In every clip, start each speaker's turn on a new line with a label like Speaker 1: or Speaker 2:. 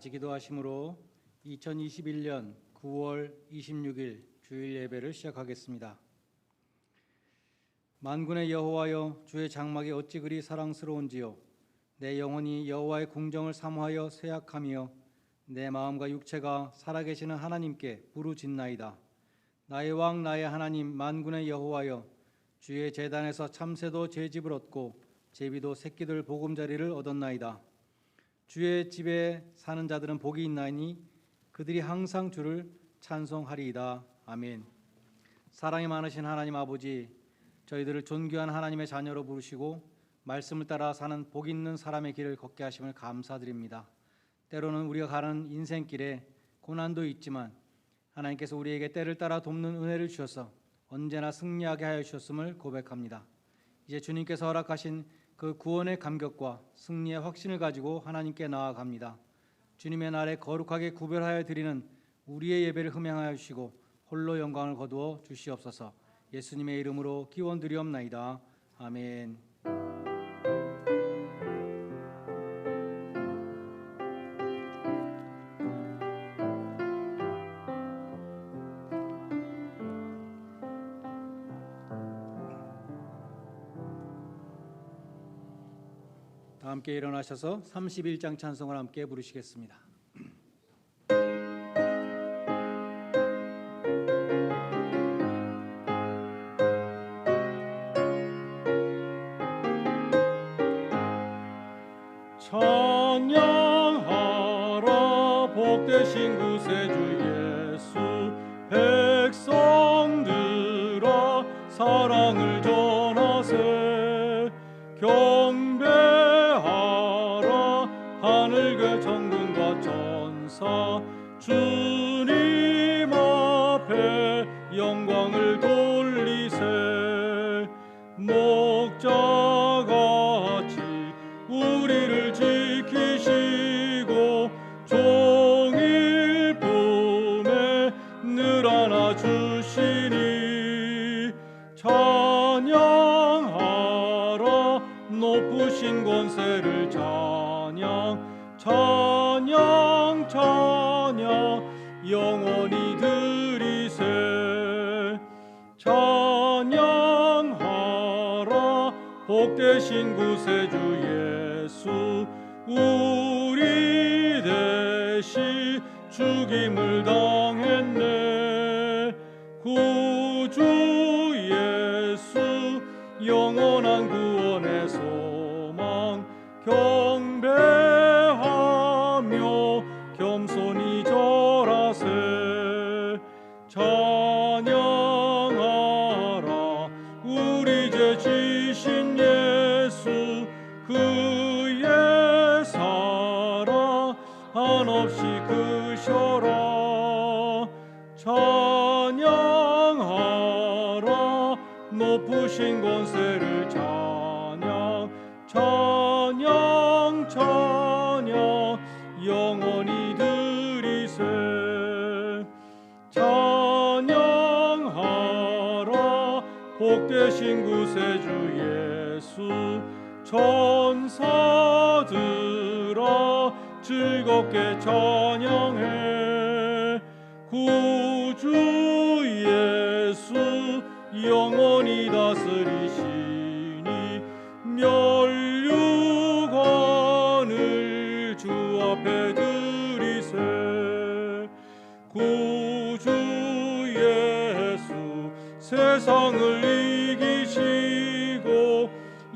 Speaker 1: 같이 기도하심으로 2021년 9월 26일 주일 예배를 시작하겠습니다. 만군의 여호와여, 주의 장막이 어찌 그리 사랑스러운지요. 내 영혼이 여호와의 궁정을 사모하여 쇠약하며 내 마음과 육체가 살아계시는 하나님께 부르짖나이다. 나의 왕 나의 하나님 만군의 여호와여, 주의 제단에서 참새도 제집을 얻고 제비도 새끼들 보금자리를 얻었나이다. 주의 집에 사는 자들은 복이 있나니 그들이 항상 주를 찬송하리이다. 아멘. 사랑이 많으신 하나님 아버지, 저희들을 존귀한 하나님의 자녀로 부르시고 말씀을 따라 사는 복 있는 사람의 길을 걷게 하심을 감사드립니다. 때로는 우리가 가는 인생길에 고난도 있지만 하나님께서 우리에게 때를 따라 돕는 은혜를 주셔서 언제나 승리하게 하여 주셨음을 고백합니다. 이제 주님께서 허락하신 그 구원의 감격과 승리의 확신을 가지고 하나님께 나아갑니다. 주님의 날에 거룩하게 구별하여 드리는 우리의 예배를 흠양하여 주시고 홀로 영광을 거두어 주시옵소서. 예수님의 이름으로 기원드리옵나이다. 아멘. 다 함께 일어나셔서 31장 찬송을 함께 부르시겠습니다.
Speaker 2: 찬양하라 복되신 구세주 예수, 백성들아 사랑을 전하세. 경배하라 하늘과 천군과 천사, 주님 앞에 영광을 돌리세. 목자같이 우리를 지키시고 종일 품에 늘 안아주시니 찬양하라 높으신 권세를. 찬양 찬양 찬양 영원히 드리세. 찬양하라 복되신 구세주 예수, 우리 대신 죽임을 당했네. 구주 예수 영원한 구원의 소망, 경배하며 겸손히 절하세. 찬양하라 우리 죄 지신 예수, 그의 사랑 한없이 크셔라. 찬양하라 높으신 권세를. 찬양 찬양 찬양 영원히 드리세. 찬양하라 복되신 구세주 예수, 천사들아 즐겁게 찬양해. 구주 예수 영원히 다스리시니 멸류관을 주 앞에 드리세. 구주 예수 세상을 이기시고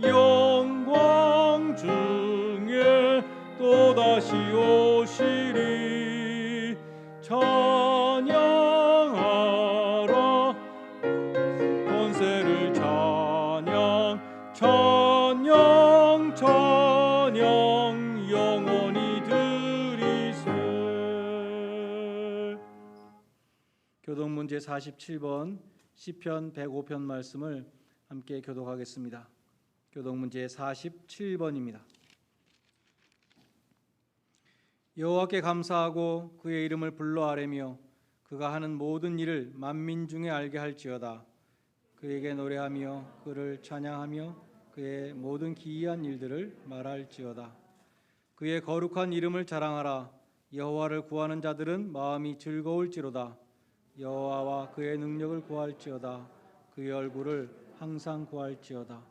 Speaker 2: 영광 중에 또다시 오시리. 찬양하라 권세를. 찬양 찬양 찬양 영원히 드리세.
Speaker 1: 교독문제 47번 시편 105편 말씀을 함께 교독하겠습니다. 교독문제 47번입니다. 여호와께 감사하고 그의 이름을 불러 아뢰며 그가 하는 모든 일을 만민 중에 알게 할지어다. 그에게 노래하며 그를 찬양하며 그의 모든 기이한 일들을 말할지어다. 그의 거룩한 이름을 자랑하라. 여호와를 구하는 자들은 마음이 즐거울지로다. 여호와와 그의 능력을 구할지어다. 그의 얼굴을 항상 구할지어다.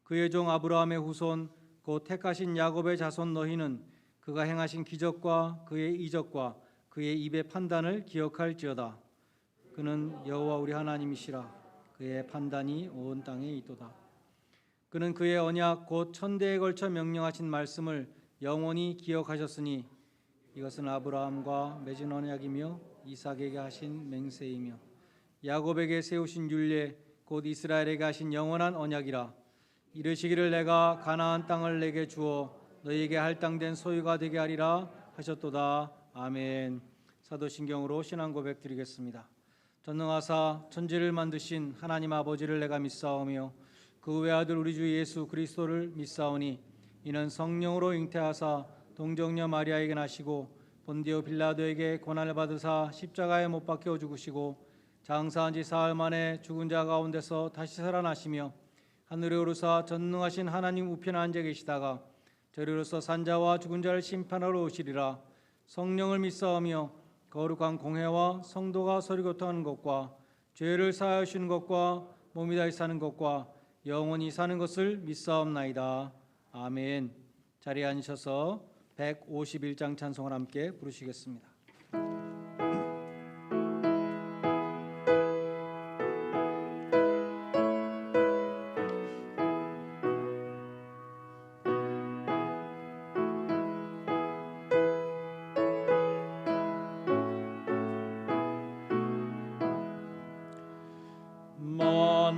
Speaker 1: 그의 종 아브라함의 후손 곧 택하신 야곱의 자손 너희는 그가 행하신 기적과 그의 이적과 그의 입의 판단을 기억할지어다. 그는 여호와 우리 하나님이시라. 그의 판단이 온 땅에 있도다. 그는 그의 언약 곧 천대에 걸쳐 명령하신 말씀을 영원히 기억하셨으니 이것은 아브라함과 맺은 언약이며 이삭에게 하신 맹세이며 야곱에게 세우신 율례 곧 이스라엘에게 하신 영원한 언약이라. 이르시기를 내가 가나안 땅을 내게 주어 너희에게 할당된 소유가 되게 하리라 하셨도다. 아멘. 사도신경으로 신앙 고백 드리겠습니다. 전능하사 천지를 만드신 하나님 아버지를 내가 믿사오며 그 외아들 우리 주 예수 그리스도를 믿사오니 이는 성령으로 잉태하사 동정녀 마리아에게 나시고 본디오 빌라도에게 고난을 받으사 십자가에 못 박혀 죽으시고 장사한 지 사흘 만에 죽은 자 가운데서 다시 살아나시며 하늘에 오르사 전능하신 하나님 우편에 앉아 계시다가 저리로서 산자와 죽은 자를 심판하러 오시리라. 성령을 믿사오며 거룩한 공회와 성도가 서로 교통하는 것과 죄를 사하여 주시는 것과 몸이 다시 사는 것과 영원히 사는 것을 믿사옵나이다. 아멘. 자리에 앉으셔서 151장 찬송을 함께 부르시겠습니다.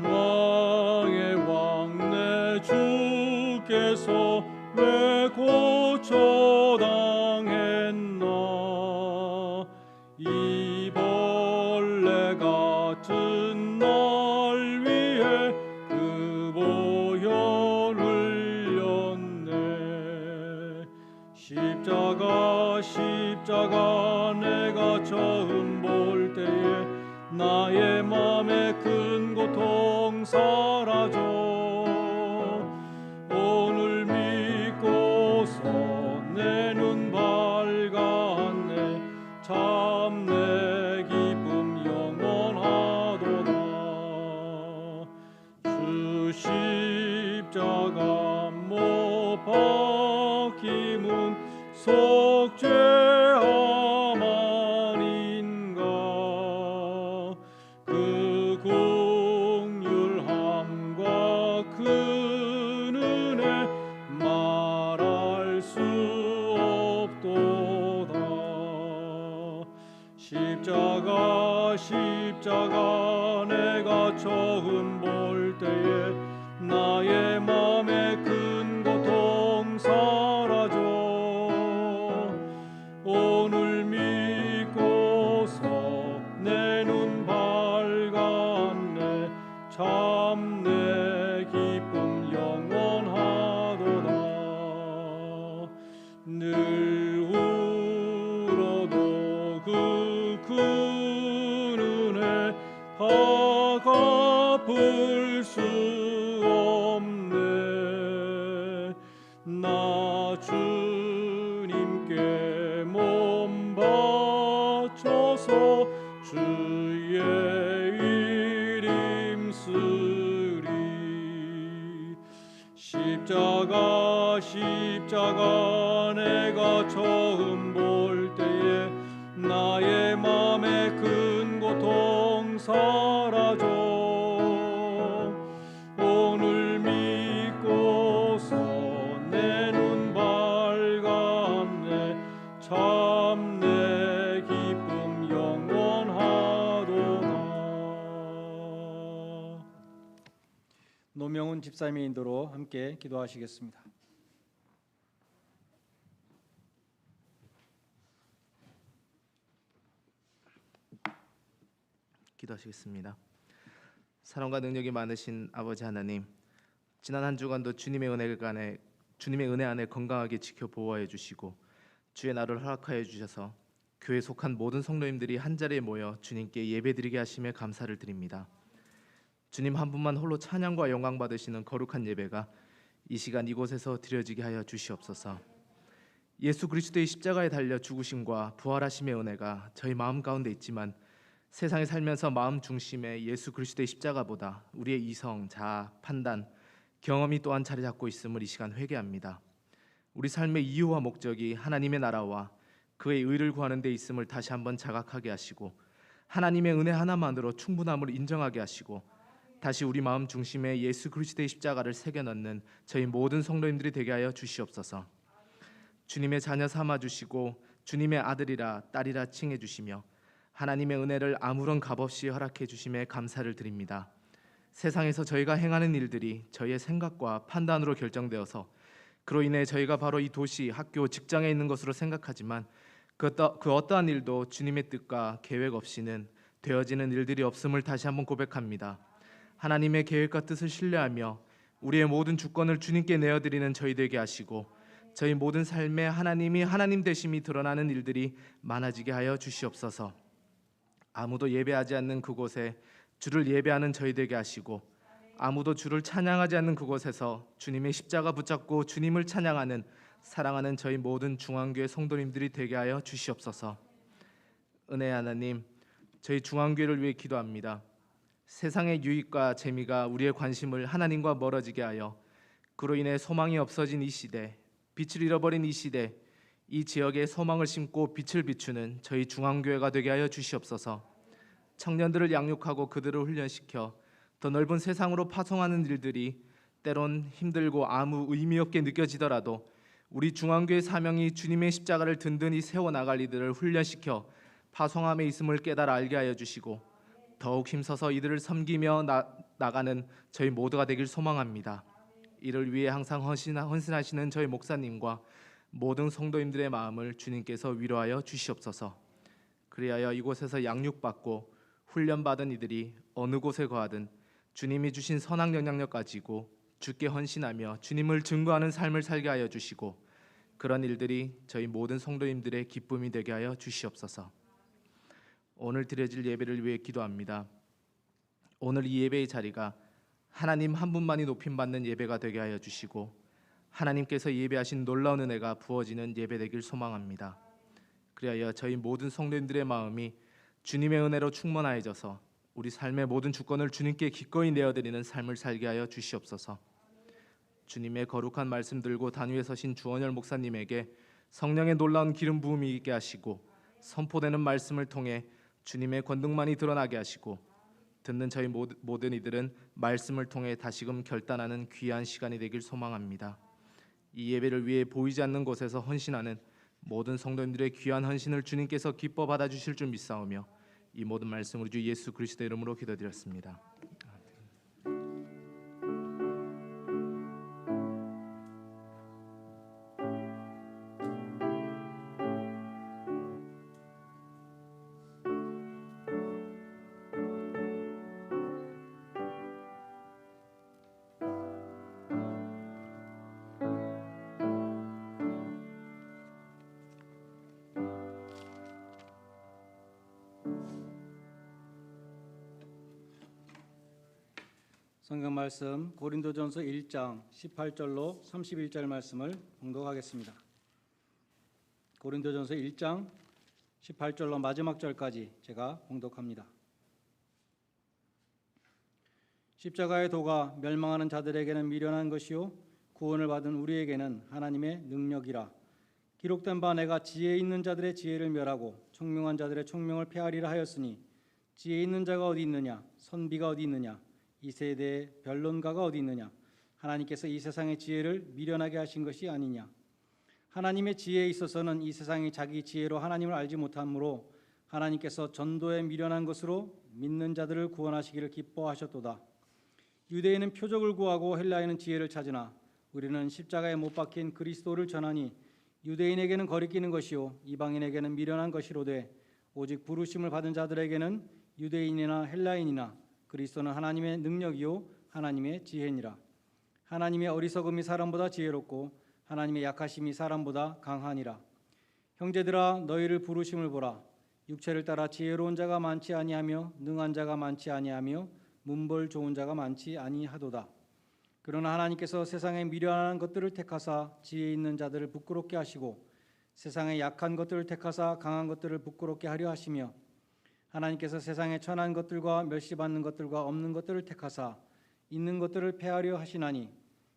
Speaker 2: 만왕의 왕 내 주께서 왜 고초당했나. 이 벌레 같은 날 위해 그 보혈 흘렸네. 십자가 내가 처음 볼 때에 나의 맘에 큰 고통 사라져. 오늘 믿고서 내 눈 밝았네. 참 내 기쁨 영원하도다. 주 십자가 못 박힘은 속죄함 아닌가. 그 긍휼함과 그 은혜 말할 수 없도다. 십자가 내가 처음 볼 때에 나의 맘에 큰 고통 사라져. 오늘 믿고서 내 눈 밝았네. 참 내 기쁨 영원하도다. 늘 울어도 그 은혜 다 갚을 수 없네. 나 주님께 몸 바쳐서 주의 일 힘쓰리. 십자가 내가 처음 볼 때에 나의 맘에 큰 고통 사라져. 오늘 믿고서 내 눈 밝았네. 참 내 기쁨 영원하도다.
Speaker 1: 노명훈 집사님의 인도로 함께 기도하시겠습니다.
Speaker 3: 기도하시겠습니다. 사랑과 능력이 많으신 아버지 하나님, 지난 한 주간도 주님의 은혜 안에 건강하게 지켜 보호하여 주시고 주의 날을 허락하여 주셔서 교회에 속한 모든 성도님들이 한자리에 모여 주님께 예배드리게 하심에 감사를 드립니다. 주님 한 분만 홀로 찬양과 영광 받으시는 거룩한 예배가 이 시간 이곳에서 드려지게 하여 주시옵소서. 예수 그리스도의 십자가에 달려 죽으심과 부활하심의 은혜가 저희 마음 가운데 있지만 세상에 살면서 마음 중심에 예수 그리스도의 십자가보다 우리의 이성, 자아, 판단, 경험이 또한 자리 잡고 있음을 이 시간 회개합니다. 우리 삶의 이유와 목적이 하나님의 나라와 그의 의를 구하는 데 있음을 다시 한번 자각하게 하시고 하나님의 은혜 하나만으로 충분함을 인정하게 하시고 다시 우리 마음 중심에 예수 그리스도의 십자가를 새겨 넣는 저희 모든 성도님들이 되게 하여 주시옵소서. 주님의 자녀 삼아 주시고 주님의 아들이라 딸이라 칭해 주시며 하나님의 은혜를 아무런 값없이 허락해 주심에 감사를 드립니다. 세상에서 저희가 행하는 일들이 저희의 생각과 판단으로 결정되어서 그로 인해 저희가 바로 이 도시, 학교, 직장에 있는 것으로 생각하지만 그 어떠한 일도 주님의 뜻과 계획 없이는 되어지는 일들이 없음을 다시 한번 고백합니다. 하나님의 계획과 뜻을 신뢰하며 우리의 모든 주권을 주님께 내어드리는 저희 되게 하시고 저희 모든 삶에 하나님이 하나님 되심이 드러나는 일들이 많아지게 하여 주시옵소서. 아무도 예배하지 않는 그곳에 주를 예배하는 저희 되게 하시고 아무도 주를 찬양하지 않는 그곳에서 주님의 십자가 붙잡고 주님을 찬양하는 사랑하는 저희 모든 중앙교회 성도님들이 되게 하여 주시옵소서. 은혜의 하나님, 저희 중앙교회를 위해 기도합니다. 세상의 유익과 재미가 우리의 관심을 하나님과 멀어지게 하여 그로 인해 소망이 없어진 이 시대, 빛을 잃어버린 이 시대, 이 지역에 소망을 심고 빛을 비추는 저희 중앙교회가 되게 하여 주시옵소서. 청년들을 양육하고 그들을 훈련시켜 더 넓은 세상으로 파송하는 일들이 때론 힘들고 아무 의미 없게 느껴지더라도 우리 중앙교회 사명이 주님의 십자가를 든든히 세워나갈 이들을 훈련시켜 파송함에 있음을 깨달아 알게 하여 주시고 더욱 힘써서 이들을 섬기며 나가는 저희 모두가 되길 소망합니다. 이를 위해 항상 헌신하시는 저희 목사님과 모든 성도님들의 마음을 주님께서 위로하여 주시옵소서. 그리하여 이곳에서 양육받고 훈련받은 이들이 어느 곳에 거하든 주님이 주신 선한 영향력 가지고 주께 헌신하며 주님을 증거하는 삶을 살게 하여 주시고 그런 일들이 저희 모든 성도님들의 기쁨이 되게 하여 주시옵소서. 오늘 드려질 예배를 위해 기도합니다. 오늘 이 예배의 자리가 하나님 한 분만이 높임받는 예배가 되게 하여 주시고 하나님께서 예배하신 놀라운 은혜가 부어지는 예배 되길 소망합니다. 그리하여 저희 모든 성도님들의 마음이 주님의 은혜로 충만하여져서 우리 삶의 모든 주권을 주님께 기꺼이 내어드리는 삶을 살게 하여 주시옵소서. 주님의 거룩한 말씀 들고 단위에 서신 주원열 목사님에게 성령의 놀라운 기름 부음이 있게 하시고 선포되는 말씀을 통해 주님의 권능만이 드러나게 하시고 듣는 저희 모든 이들은 말씀을 통해 다시금 결단하는 귀한 시간이 되길 소망합니다. 이 예배를 위해 보이지 않는 곳에서 헌신하는 모든 성도님들의 귀한 헌신을 주님께서 기뻐 받아주실 줄 믿사오며 이 모든 말씀을 주 예수 그리스도의 이름으로 기도드렸습니다.
Speaker 1: 성경 말씀 고린도전서 1장 18절로 31절 말씀을 봉독하겠습니다. 고린도전서 1장 18절로 마지막 절까지 제가 봉독합니다. 십자가의 도가 멸망하는 자들에게는 미련한 것이요 구원을 받은 우리에게는 하나님의 능력이라. 기록된 바 내가 지혜 있는 자들의 지혜를 멸하고 총명한 자들의 총명을 폐하리라 하였으니 지혜 있는 자가 어디 있느냐 선비가 어디 있느냐 이 세대의 변론가가 어디 있느냐 하나님께서 이 세상의 지혜를 미련하게 하신 것이 아니냐. 하나님의 지혜에 있어서는 이 세상이 자기 지혜로 하나님을 알지 못하므로 하나님께서 전도에 미련한 것으로 믿는 자들을 구원하시기를 기뻐하셨도다. 유대인은 표적을 구하고 헬라인은 지혜를 찾으나 우리는 십자가에 못 박힌 그리스도를 전하니 유대인에게는 거리끼는 것이요 이방인에게는 미련한 것이로되 오직 부르심을 받은 자들에게는 유대인이나 헬라인이나 그리스도는 하나님의 능력이요 하나님의 지혜니라. 하나님의 어리석음이 사람보다 지혜롭고 하나님의 약하심이 사람보다 강하니라. 형제들아 너희를 부르심을 보라. 육체를 따라 지혜로운 자가 많지 아니하며 능한 자가 많지 아니하며 문벌 좋은 자가 많지 아니하도다. 그러나 하나님께서 세상에 미련한 것들을 택하사 지혜 있는 자들을 부끄럽게 하시고 세상의 약한 것들을 택하사 강한 것들을 부끄럽게 하려 하시며 하나님께서 세상의 천한 것들과 멸시받는 것들과 없는 것들을 택하사 있는 것들을 패하려 하시나니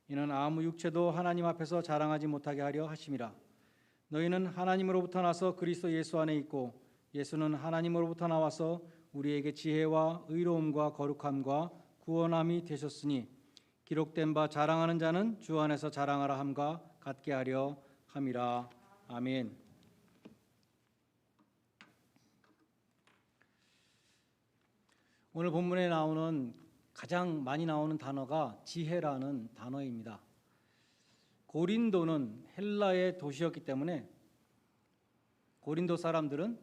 Speaker 1: 이는 아무 육체도 하나님 앞에서 자랑하지 못하게 하려 하심이라. 너희는 하나님으로부터 나서 그리스도 예수 안에 있고 예수는 하나님으로부터 나와서 우리에게 지혜와 의로움과 거룩함과 구원함이 되셨으니 기록된 바 자랑하는 자는 주 안에서 자랑하라 함과 같게 하려 함이라. 아멘. 오늘 본문에 나오는 가장 많이 나오는 단어가 지혜라는 단어입니다. 고린도는 헬라의 도시였기 때문에 고린도 사람들은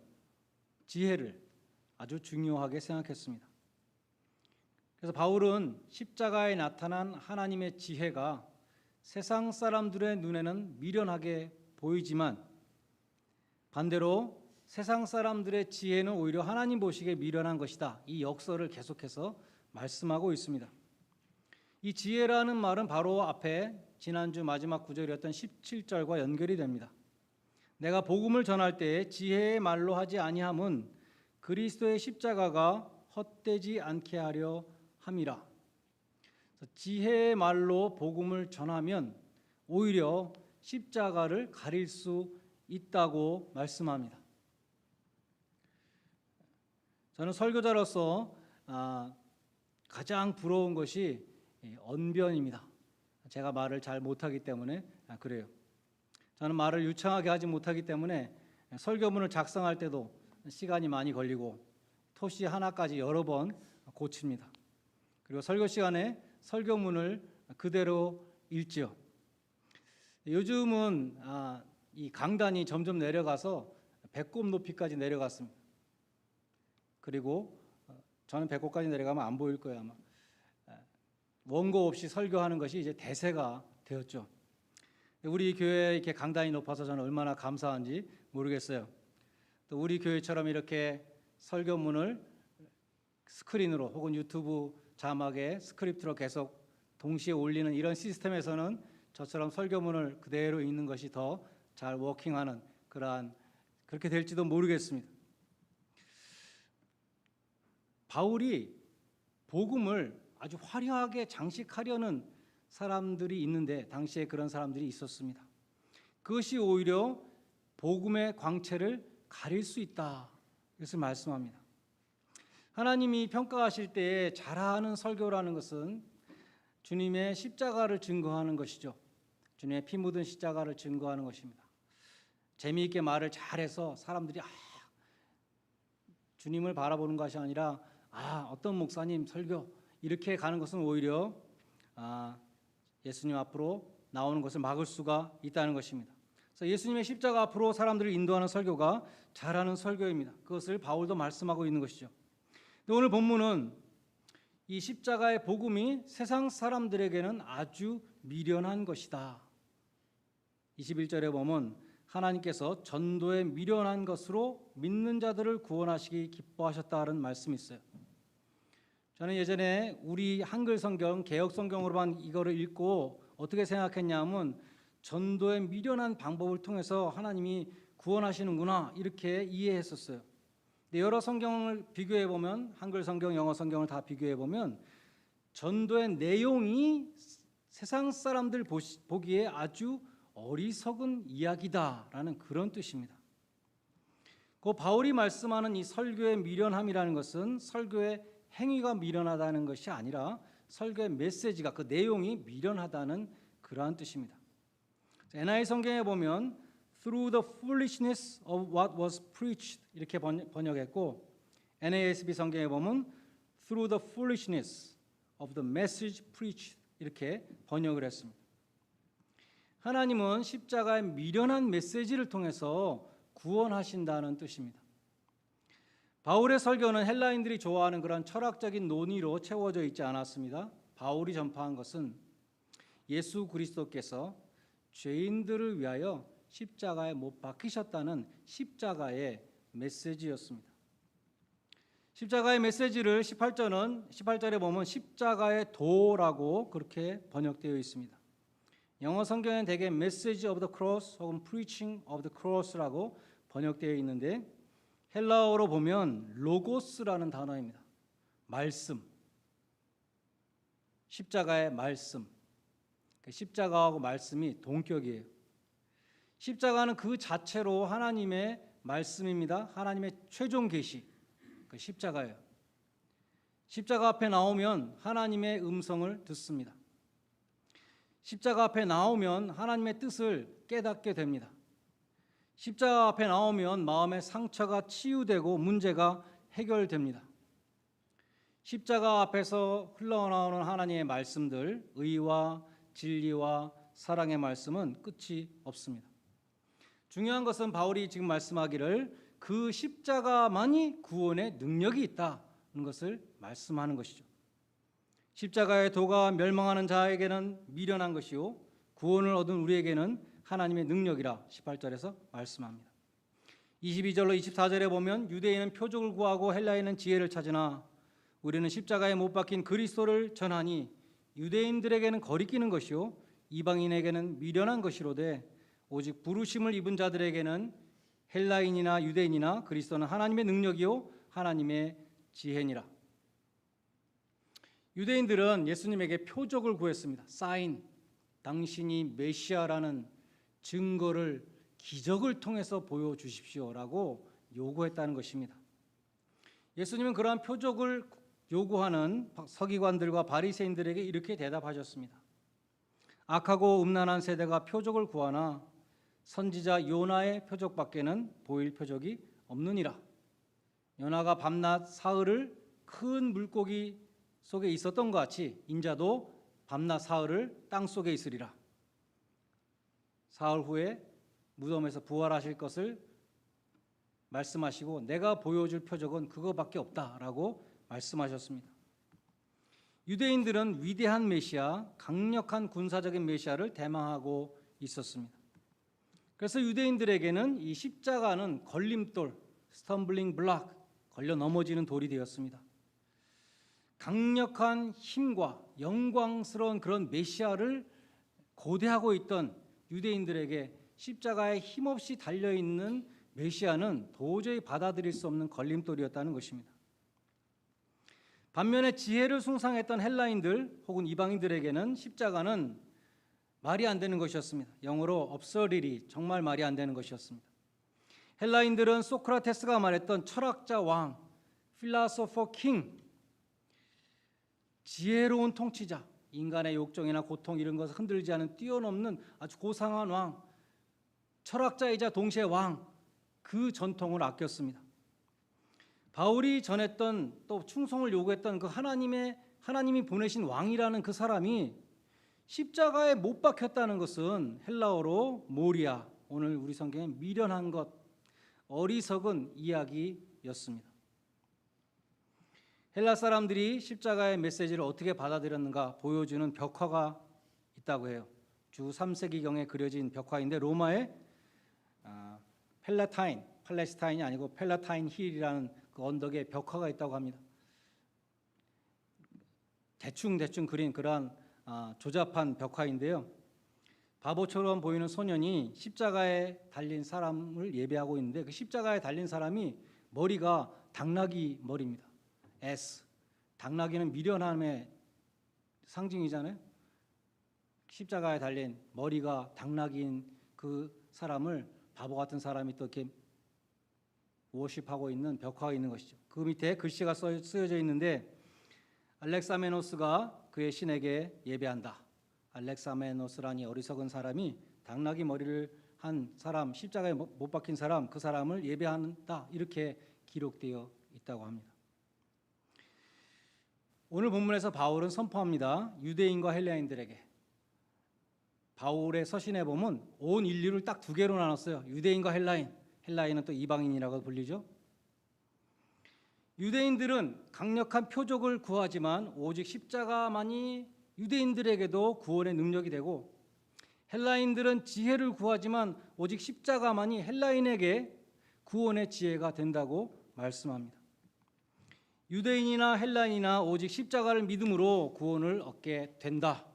Speaker 1: 지혜를 아주 중요하게 생각했습니다. 그래서 바울은 십자가에 나타난 하나님의 지혜가 세상 사람들의 눈에는 미련하게 보이지만 반대로 세상 사람들의 지혜는 오히려 하나님 보시기에 미련한 것이다. 이 역설을 계속해서 말씀하고 있습니다. 이 지혜라는 말은 바로 앞에 지난주 마지막 구절이었던 17절과 연결이 됩니다. 내가 복음을 전할 때에 지혜의 말로 하지 아니함은 그리스도의 십자가가 헛되지 않게 하려 함이라. 지혜의 말로 복음을 전하면 오히려 십자가를 가릴 수 있다고 말씀합니다. 저는 설교자로서 가장 부러운 것이 언변입니다. 제가 말을 잘 못하기 때문에 그래요. 저는 말을 유창하게 하지 못하기 때문에 설교문을 작성할 때도 시간이 많이 걸리고 토시 하나까지 여러 번 고칩니다. 그리고 설교 시간에 설교문을 그대로 읽지요. 요즘은 이 강단이 점점 내려가서 배꼽 높이까지 내려갔습니다. 그리고 저는 배꼽까지 내려가면 안 보일 거예요 아마. 원고 없이 설교하는 것이 이제 대세가 되었죠. 우리 교회 이렇게 강단이 높아서 저는 얼마나 감사한지 모르겠어요. 또 우리 교회처럼 이렇게 설교문을 스크린으로 혹은 유튜브 자막에 스크립트로 계속 동시에 올리는 이런 시스템에서는 저처럼 설교문을 그대로 읽는 것이 더 잘 워킹하는 그렇게 될지도 모르겠습니다. 바울이 복음을 아주 화려하게 장식하려는 사람들이 있는데 당시에 그런 사람들이 있었습니다. 그것이 오히려 복음의 광채를 가릴 수 있다. 이것을 말씀합니다. 하나님이 평가하실 때에 잘하는 설교라는 것은 주님의 십자가를 증거하는 것이죠. 주님의 피 묻은 십자가를 증거하는 것입니다. 재미있게 말을 잘해서 사람들이 주님을 바라보는 것이 아니라 어떤 목사님 설교 이렇게 가는 것은 오히려 예수님 앞으로 나오는 것을 막을 수가 있다는 것입니다. 그래서 예수님의 십자가 앞으로 사람들을 인도하는 설교가 잘하는 설교입니다. 그것을 바울도 말씀하고 있는 것이죠. 근데 오늘 본문은 이 십자가의 복음이 세상 사람들에게는 아주 미련한 것이다. 21절에 보면 하나님께서 전도에 미련한 것으로 믿는 자들을 구원하시기 기뻐하셨다는 말씀이 있어요. 저는 예전에 우리 한글 성경, 개역 성경으로만 이거를 읽고 어떻게 생각했냐면 전도에 미련한 방법을 통해서 하나님이 구원하시는구나 이렇게 이해했었어요. 근데 여러 성경을 비교해 보면 한글 성경, 영어 성경을 다 비교해 보면 전도의 내용이 세상 사람들 보기에 아주 어리석은 이야기다라는 그런 뜻입니다. 그 바울이 말씀하는 이 설교의 미련함이라는 것은 설교의 행위가 미련하다는 것이 아니라 설교의 메시지가 그 내용이 미련하다는 그러한 뜻입니다. NIV 성경에 보면 through the foolishness of what was preached 이렇게 번역했고 NASB 성경에 보면 through the foolishness of the message preached 이렇게 번역을 했습니다. 하나님은 십자가의 미련한 메시지를 통해서 구원하신다는 뜻입니다. 바울의 설교는 헬라인들이 좋아하는 그런 철학적인 논의로 채워져 있지 않았습니다. 바울이 전파한 것은 예수 그리스도께서 죄인들을 위하여 십자가에 못 박히셨다는 십자가의 메시지였습니다. 십자가의 메시지를 18절에 보면 십자가의 도라고 그렇게 번역되어 있습니다. 영어 성경에는 대개 Message of the Cross 혹은 Preaching of the Cross라고 번역되어 있는데 헬라어로 보면 로고스라는 단어입니다. 말씀, 십자가의 말씀. 십자가하고 말씀이 동격이에요. 십자가는 그 자체로 하나님의 말씀입니다. 하나님의 최종 계시, 그 십자가예요. 십자가 앞에 나오면 하나님의 음성을 듣습니다. 십자가 앞에 나오면 하나님의 뜻을 깨닫게 됩니다. 십자가 앞에 나오면 마음의 상처가 치유되고 문제가 해결됩니다. 십자가 앞에서 흘러나오는 하나님의 말씀들, 의와 진리와 사랑의 말씀은 끝이 없습니다. 중요한 것은 바울이 지금 말씀하기를 그 십자가만이 구원의 능력이 있다는 것을 말씀하는 것이죠. 십자가의 도가 멸망하는 자에게는 미련한 것이요 구원을 얻은 우리에게는 하나님의 능력이라 18절에서 말씀합니다. 22절로 24절에 보면 유대인은 표적을 구하고 헬라인은 지혜를 찾으나 우리는 십자가에 못 박힌 그리스도를 전하니 유대인들에게는 거리끼는 것이요 이방인에게는 미련한 것이로되 오직 부르심을 입은 자들에게는 헬라인이나 유대인이나 그리스도는 하나님의 능력이요 하나님의 지혜니라. 유대인들은 예수님에게 표적을 구했습니다. 사인, 당신이 메시아라는 증거를 기적을 통해서 보여주십시오라고 요구했다는 것입니다. 예수님은 그러한 표적을 요구하는 서기관들과 바리새인들에게 이렇게 대답하셨습니다. 악하고 음란한 세대가 표적을 구하나 선지자 요나의 표적밖에는 보일 표적이 없느니라. 요나가 밤낮 사흘을 큰 물고기 속에 있었던 것 같이 인자도 밤낮 사흘을 땅 속에 있으리라. 사흘 후에 무덤에서 부활하실 것을 말씀하시고 내가 보여줄 표적은 그거밖에 없다라고 말씀하셨습니다. 유대인들은 위대한 메시아, 강력한 군사적인 메시아를 대망하고 있었습니다. 그래서 유대인들에게는 이 십자가는 걸림돌, 스텀블링 블락, 걸려 넘어지는 돌이 되었습니다. 강력한 힘과 영광스러운 그런 메시아를 고대하고 있던 유대인들에게 십자가에 힘없이 달려있는 메시아는 도저히 받아들일 수 없는 걸림돌이었다는 것입니다. 반면에 지혜를 숭상했던 헬라인들 혹은 이방인들에게는 십자가는 말이 안 되는 것이었습니다. 영어로 absurdity, 정말 말이 안 되는 것이었습니다. 헬라인들은 소크라테스가 말했던 철학자 왕, philosopher king, 지혜로운 통치자, 인간의 욕정이나 고통 이런 것을 흔들지 않은 뛰어넘는 아주 고상한 왕, 철학자이자 동시에 왕, 그 전통을 아꼈습니다. 바울이 전했던 또 충성을 요구했던 그 하나님이 보내신 왕이라는 그 사람이 십자가에 못 박혔다는 것은 헬라어로 모리아, 오늘 우리 성경에 미련한 것, 어리석은 이야기였습니다. 헬라 사람들이 십자가의 메시지를 어떻게 받아들였는가 보여주는 벽화가 있다고 해요. 주 3세기경에 그려진 벽화인데 로마의 팔레스타인이 아니고 펠라타인 힐이라는 그 언덕에 벽화가 있다고 합니다. 대충 그린 그러한 조잡한 벽화인데요. 바보처럼 보이는 소년이 십자가에 달린 사람을 예배하고 있는데 그 십자가에 달린 사람이 머리가 당나귀 머리입니다. 당나귀는 미련함의 상징이잖아요. 십자가에 달린 머리가 당나귀인 그 사람을 바보 같은 사람이 또 이렇게 워십하고 있는 벽화가 있는 것이죠. 그 밑에 글씨가 쓰여져 있는데 알렉사메노스가 그의 신에게 예배한다. 알렉사메노스라니 어리석은 사람이 당나귀 머리를 한 사람, 십자가에 못 박힌 사람, 그 사람을 예배한다. 이렇게 기록되어 있다고 합니다. 오늘 본문에서 바울은 선포합니다. 유대인과 헬라인들에게. 바울의 서신에 보면 온 인류를 딱 두 개로 나눴어요. 유대인과 헬라인. 헬라인은 또 이방인이라고 불리죠. 유대인들은 강력한 표적을 구하지만 오직 십자가만이 유대인들에게도 구원의 능력이 되고 헬라인들은 지혜를 구하지만 오직 십자가만이 헬라인에게 구원의 지혜가 된다고 말씀합니다. 유대인이나 헬라인이나 오직 십자가를 믿음으로 구원을 얻게 된다.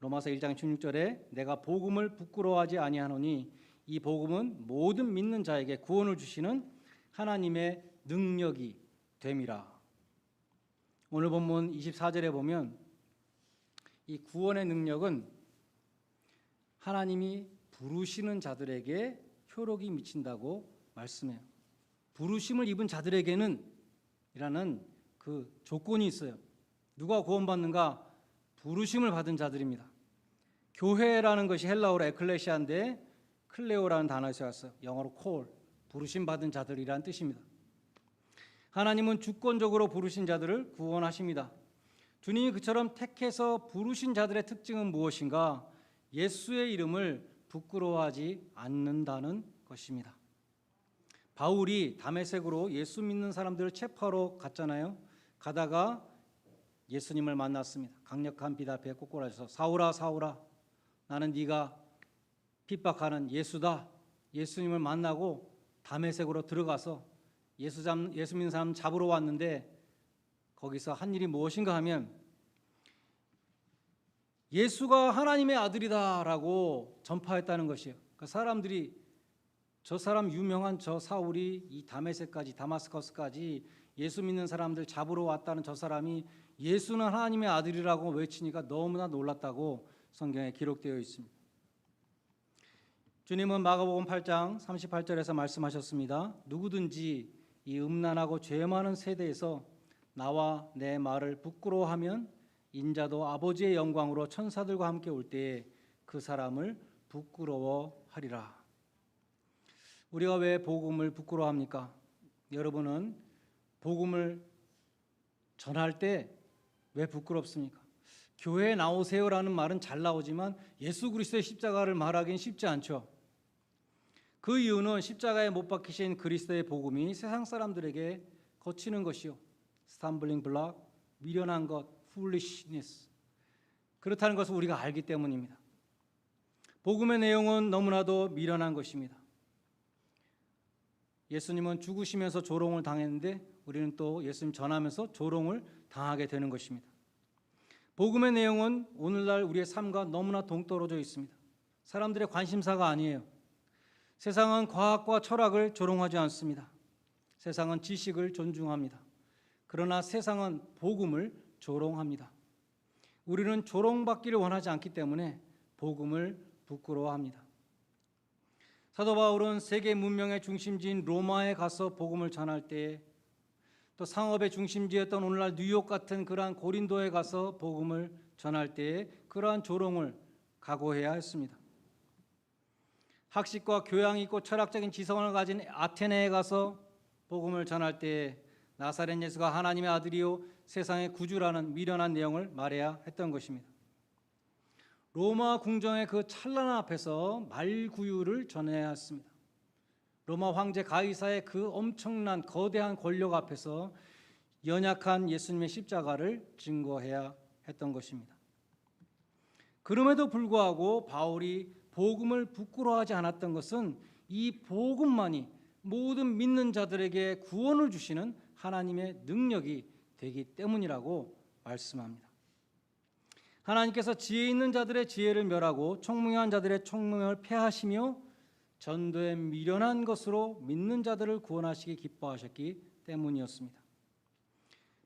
Speaker 1: 로마서 1장 16절에 내가 복음을 부끄러워하지 아니하노니 이 복음은 모든 믿는 자에게 구원을 주시는 하나님의 능력이 됨이라. 오늘 본문 24절에 보면 이 구원의 능력은 하나님이 부르시는 자들에게 효력이 미친다고 말씀해요. 부르심을 입은 자들에게는 이라는 그 조건이 있어요. 누가 구원받는가? 부르심을 받은 자들입니다. 교회라는 것이 헬라어로 에클레시아인데 클레오라는 단어에서 왔어요. 영어로 call, 부르심 받은 자들이라는 뜻입니다. 하나님은 주권적으로 부르신 자들을 구원하십니다. 주님이 그처럼 택해서 부르신 자들의 특징은 무엇인가? 예수의 이름을 부끄러워하지 않는다는 것입니다. 바울이 다메섹으로 예수 믿는 사람들을 체포하러 갔잖아요. 가다가 예수님을 만났습니다. 강력한 빛 앞에 꼬꾸라져서 사울아 사울아 나는 네가 핍박하는 예수다. 예수님을 만나고 다메섹으로 들어가서 예수 믿는 사람 잡으러 왔는데 거기서 한 일이 무엇인가 하면 예수가 하나님의 아들이다라고 전파했다는 것이에요. 그러니까 사람들이 저 사람 유명한 저 사울이 이 다메섹까지 다마스커스까지 예수 믿는 사람들 잡으러 왔다는 저 사람이 예수는 하나님의 아들이라고 외치니까 너무나 놀랐다고 성경에 기록되어 있습니다. 주님은 마가복음 8장 38절에서 말씀하셨습니다. 누구든지 이 음란하고 죄 많은 세대에서 나와 내 말을 부끄러워하면 인자도 아버지의 영광으로 천사들과 함께 올 때에 그 사람을 부끄러워하리라. 우리가 왜 복음을 부끄러워합니까? 여러분은 복음을 전할 때 왜 부끄럽습니까? 교회에 나오세요라는 말은 잘 나오지만 예수 그리스도의 십자가를 말하기는 쉽지 않죠. 그 이유는 십자가에 못 박히신 그리스도의 복음이 세상 사람들에게 거치는 것이요, 스탬블링 블록, 미련한 것, foolishness, 그렇다는 것을 우리가 알기 때문입니다. 복음의 내용은 너무나도 미련한 것입니다. 예수님은 죽으시면서 조롱을 당했는데 우리는 또 예수님 전하면서 조롱을 당하게 되는 것입니다. 복음의 내용은 오늘날 우리의 삶과 너무나 동떨어져 있습니다. 사람들의 관심사가 아니에요. 세상은 과학과 철학을 조롱하지 않습니다. 세상은 지식을 존중합니다. 그러나 세상은 복음을 조롱합니다. 우리는 조롱받기를 원하지 않기 때문에 복음을 부끄러워합니다. 사도 바울은 세계 문명의 중심지인 로마에 가서 복음을 전할 때, 또 상업의 중심지였던 오늘날 뉴욕 같은 그러한 고린도에 가서 복음을 전할 때에 그러한 조롱을 각오해야 했습니다. 학식과 교양이 있고 철학적인 지성을 가진 아테네에 가서 복음을 전할 때에 나사렛 예수가 하나님의 아들이요 세상의 구주라는 미련한 내용을 말해야 했던 것입니다. 로마 궁정의 그 찬란한 앞에서 말구유를 전해야 했습니다. 로마 황제 가이사의 그 엄청난 거대한 권력 앞에서 연약한 예수님의 십자가를 증거해야 했던 것입니다. 그럼에도 불구하고 바울이 복음을 부끄러워하지 않았던 것은 이 복음만이 모든 믿는 자들에게 구원을 주시는 하나님의 능력이 되기 때문이라고 말씀합니다. 하나님께서 지혜 있는 자들의 지혜를 멸하고 총명한 자들의 총명을 폐하시며 전도에 미련한 것으로 믿는 자들을 구원하시기 기뻐하셨기 때문이었습니다.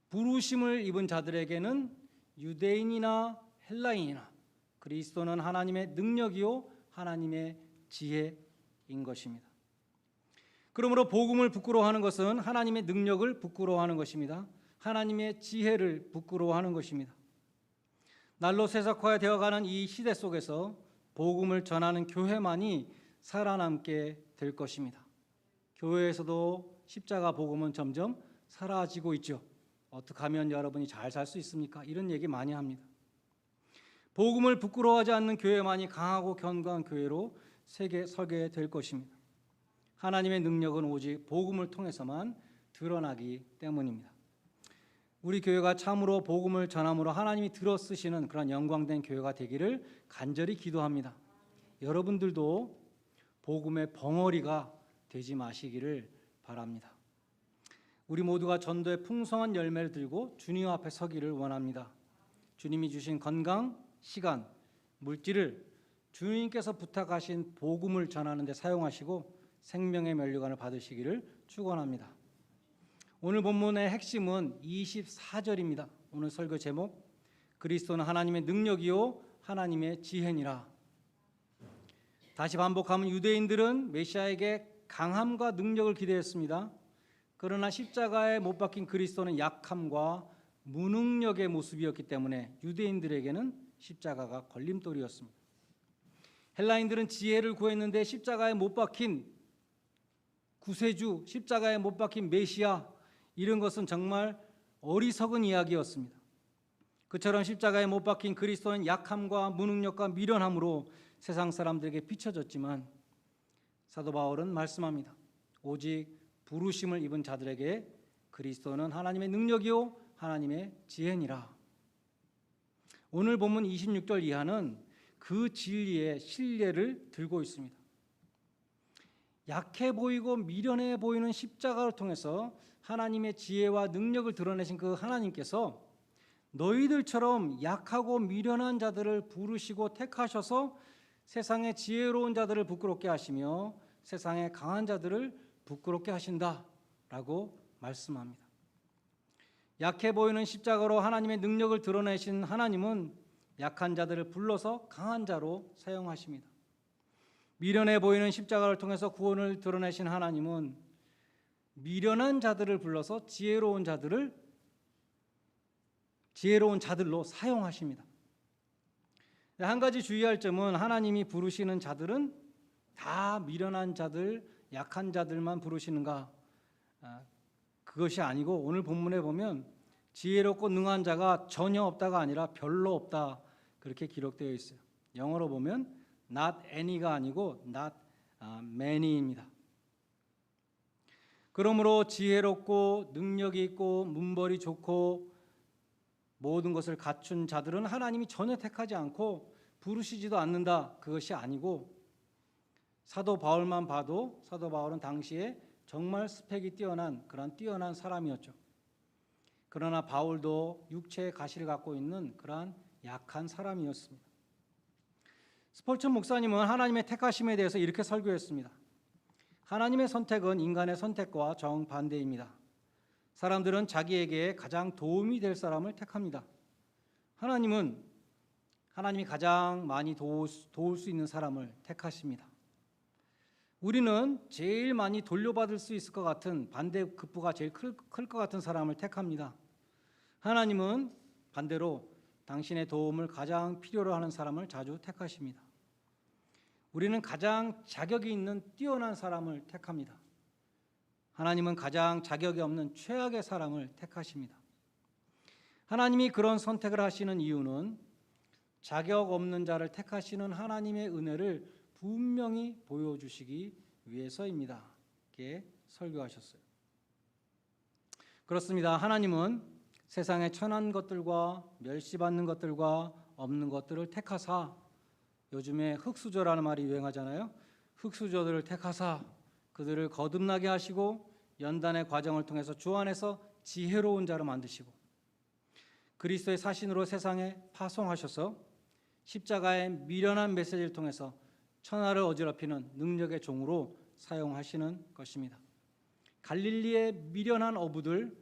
Speaker 1: 부르심을 입은 자들에게는 유대인이나 헬라인이나 그리스도는 하나님의 능력이요 하나님의 지혜인 것입니다. 그러므로 복음을 부끄러워하는 것은 하나님의 능력을 부끄러워하는 것입니다. 하나님의 지혜를 부끄러워하는 것입니다. 날로 세속화에 되어가는 이 시대 속에서 복음을 전하는 교회만이 살아남게 될 것입니다. 교회에서도 십자가 복음은 점점 사라지고 있죠. 어떻게 하면 여러분이 잘 살 수 있습니까? 이런 얘기 많이 합니다. 복음을 부끄러워하지 않는 교회만이 강하고 견고한 교회로 설게 될 것입니다. 하나님의 능력은 오직 복음을 통해서만 드러나기 때문입니다. 우리 교회가 참으로 복음을 전함으로 하나님이 들어 쓰시는 그런 영광된 교회가 되기를 간절히 기도합니다. 여러분들도 복음의 벙어리가 되지 마시기를 바랍니다. 우리 모두가 전도의 풍성한 열매를 들고 주님 앞에 서기를 원합니다. 주님이 주신 건강, 시간, 물질을 주님께서 부탁하신 복음을 전하는 데 사용하시고 생명의 면류관을 받으시기를 축원합니다. 오늘 본문의 핵심은 24절입니다. 오늘 설교 제목 그리스도는 하나님의 능력이요 하나님의 지혜니라. 다시 반복하면 유대인들은 메시아에게 강함과 능력을 기대했습니다. 그러나 십자가에 못 박힌 그리스도는 약함과 무능력의 모습이었기 때문에 유대인들에게는 십자가가 걸림돌이었습니다. 헬라인들은 지혜를 구했는데 십자가에 못 박힌 구세주, 십자가에 못 박힌 메시아, 이런 것은 정말 어리석은 이야기였습니다. 그처럼 십자가에 못 박힌 그리스도는 약함과 무능력과 미련함으로 세상 사람들에게 비춰졌지만 사도 바울은 말씀합니다. 오직 부르심을 입은 자들에게 그리스도는 하나님의 능력이요 하나님의 지혜니라. 오늘 본문 26절 이하는 그 진리의 신뢰를 들고 있습니다. 약해 보이고 미련해 보이는 십자가를 통해서 하나님의 지혜와 능력을 드러내신 그 하나님께서 너희들처럼 약하고 미련한 자들을 부르시고 택하셔서 세상의 지혜로운 자들을 부끄럽게 하시며 세상의 강한 자들을 부끄럽게 하신다라고 말씀합니다. 약해 보이는 십자가로 하나님의 능력을 드러내신 하나님은 약한 자들을 불러서 강한 자로 사용하십니다. 미련해 보이는 십자가를 통해서 구원을 드러내신 하나님은 미련한 자들을 불러서 지혜로운 자들로 사용하십니다. 한 가지 주의할 점은 하나님이 부르시는 자들은 다 미련한 자들, 약한 자들만 부르시는가? 그것이 아니고 오늘 본문에 보면 지혜롭고 능한 자가 전혀 없다가 아니라 별로 없다, 그렇게 기록되어 있어요. 영어로 보면 not any가 아니고 not many입니다. 그러므로 지혜롭고 능력이 있고 문벌이 좋고 모든 것을 갖춘 자들은 하나님이 전혀 택하지 않고 부르시지도 않는다, 그것이 아니고 사도 바울만 봐도 사도 바울은 당시에 정말 스펙이 뛰어난 그런 뛰어난 사람이었죠. 그러나 바울도 육체의 가시를 갖고 있는 그러한 약한 사람이었습니다. 스폴천 목사님은 하나님의 택하심에 대해서 이렇게 설교했습니다. 하나님의 선택은 인간의 선택과 정반대입니다. 사람들은 자기에게 가장 도움이 될 사람을 택합니다. 하나님이 가장 많이 도울 수 있는 사람을 택하십니다. 우리는 제일 많이 돌려받을 수 있을 것 같은 반대급부가 제일 클 것 같은 사람을 택합니다. 하나님은 반대로 당신의 도움을 가장 필요로 하는 사람을 자주 택하십니다. 우리는 가장 자격이 있는 뛰어난 사람을 택합니다. 하나님은 가장 자격이 없는 최악의 사람을 택하십니다. 하나님이 그런 선택을 하시는 이유는 자격 없는 자를 택하시는 하나님의 은혜를 분명히 보여주시기 위해서입니다. 이렇게 설교하셨어요. 그렇습니다. 하나님은 세상의 천한 것들과 멸시받는 것들과 없는 것들을 택하사, 요즘에 흙수저라는 말이 유행하잖아요. 흙수저들을 택하사 그들을 거듭나게 하시고 연단의 과정을 통해서 주 안에서 지혜로운 자로 만드시고 그리스도의 사신으로 세상에 파송하셔서 십자가의 미련한 메시지를 통해서 천하를 어지럽히는 능력의 종으로 사용하시는 것입니다. 갈릴리의 미련한 어부들,